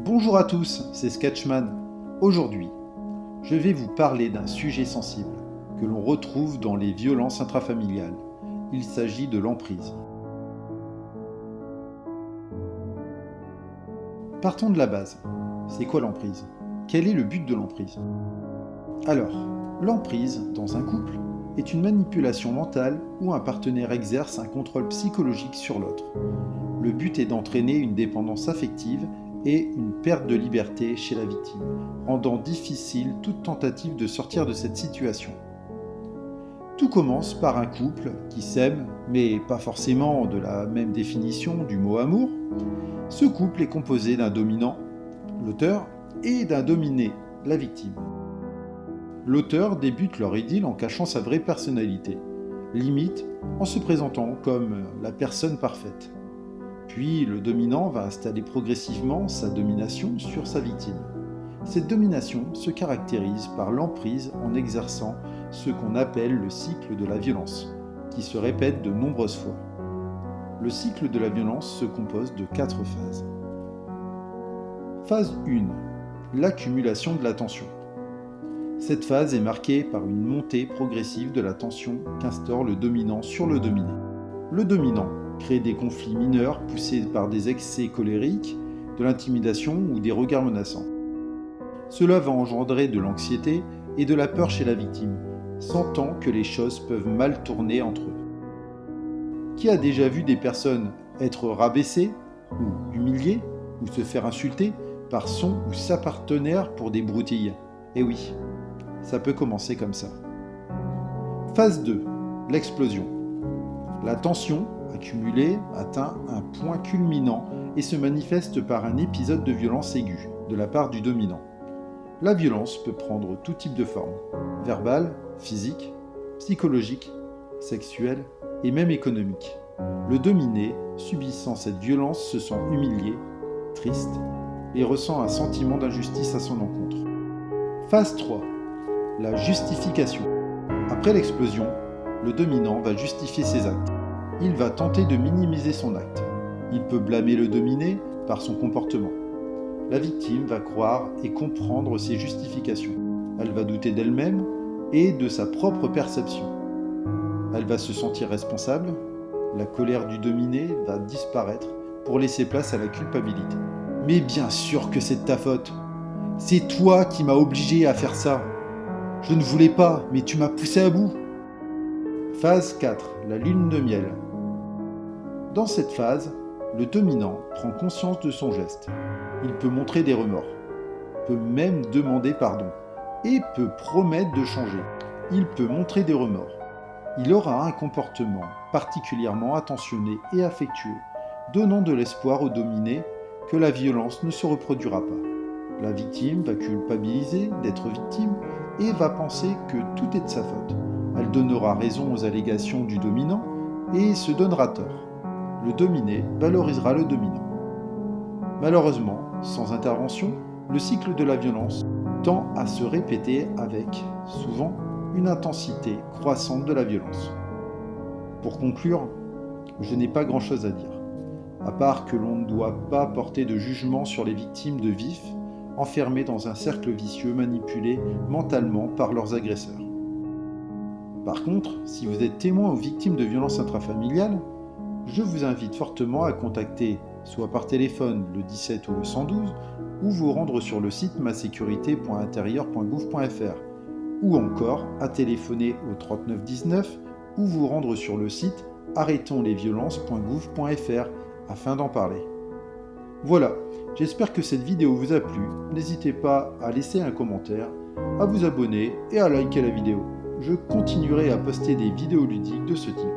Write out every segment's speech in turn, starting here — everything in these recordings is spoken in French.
Bonjour à tous, c'est Sketchman. Aujourd'hui, je vais vous parler d'un sujet sensible que l'on retrouve dans les violences intrafamiliales. Il s'agit de l'emprise. Partons de la base. C'est quoi l'emprise? Quel est le but de l'emprise? Alors, l'emprise dans un couple est une manipulation mentale où un partenaire exerce un contrôle psychologique sur l'autre. Le but est d'entraîner une dépendance affective et une perte de liberté chez la victime, rendant difficile toute tentative de sortir de cette situation. Tout commence par un couple qui s'aime, mais pas forcément de la même définition du mot amour. Ce couple est composé d'un dominant, l'auteur, et d'un dominé, la victime. L'auteur débute leur idylle en cachant sa vraie personnalité, limite en se présentant comme la personne parfaite. Puis le dominant va installer progressivement sa domination sur sa victime. Cette domination se caractérise par l'emprise en exerçant ce qu'on appelle le cycle de la violence, qui se répète de nombreuses fois. Le cycle de la violence se compose de 4 phases. Phase 1. L'accumulation de la tension. Cette phase est marquée par une montée progressive de la tension qu'instaure le dominant sur le dominé. Le dominant crée des conflits mineurs poussés par des excès colériques, de l'intimidation ou des regards menaçants. Cela va engendrer de l'anxiété et de la peur chez la victime, sentant que les choses peuvent mal tourner entre eux. Qui a déjà vu des personnes être rabaissées ou humiliées ou se faire insulter par son ou sa partenaire pour des broutilles? Eh oui, ça peut commencer comme ça. Phase 2. L'explosion. La tension accumulée atteint un point culminant et se manifeste par un épisode de violence aiguë de la part du dominant. La violence peut prendre tout type de forme, verbale, physique, psychologique, sexuelle et même économique. Le dominé, subissant cette violence, se sent humilié, triste et ressent un sentiment d'injustice à son encontre. Phase 3. La justification. Après l'explosion, le dominant va justifier ses actes. Il va tenter de minimiser son acte. Il peut blâmer le dominé par son comportement. La victime va croire et comprendre ses justifications. Elle va douter d'elle-même et de sa propre perception. Elle va se sentir responsable. La colère du dominé va disparaître pour laisser place à la culpabilité. Mais bien sûr que c'est de ta faute. C'est toi qui m'as obligé à faire ça. Je ne voulais pas, mais tu m'as poussé à bout. Phase 4. La lune de miel. Dans cette phase, le dominant prend conscience de son geste. Il peut montrer des remords, peut même demander pardon et peut promettre de changer. Il peut montrer des remords. Il aura un comportement particulièrement attentionné et affectueux, donnant de l'espoir au dominé que la violence ne se reproduira pas. La victime va culpabiliser d'être victime et va penser que tout est de sa faute. Elle donnera raison aux allégations du dominant et se donnera tort. Le dominé valorisera le dominant. Malheureusement, sans intervention, le cycle de la violence tend à se répéter avec, souvent, une intensité croissante de la violence. Pour conclure, je n'ai pas grand-chose à dire, à part que l'on ne doit pas porter de jugement sur les victimes de vif, enfermées dans un cercle vicieux manipulé mentalement par leurs agresseurs. Par contre, si vous êtes témoin ou victime de violences intrafamiliales, je vous invite fortement à contacter soit par téléphone le 17 ou le 112 ou vous rendre sur le site masécurité.intérieur.gouv.fr ou encore à téléphoner au 3919 ou vous rendre sur le site arrêtonslesviolences.gouv.fr afin d'en parler. Voilà, j'espère que cette vidéo vous a plu. N'hésitez pas à laisser un commentaire, à vous abonner et à liker la vidéo. Je continuerai à poster des vidéos ludiques de ce type.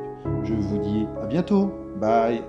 Je vous dis à bientôt. Bye.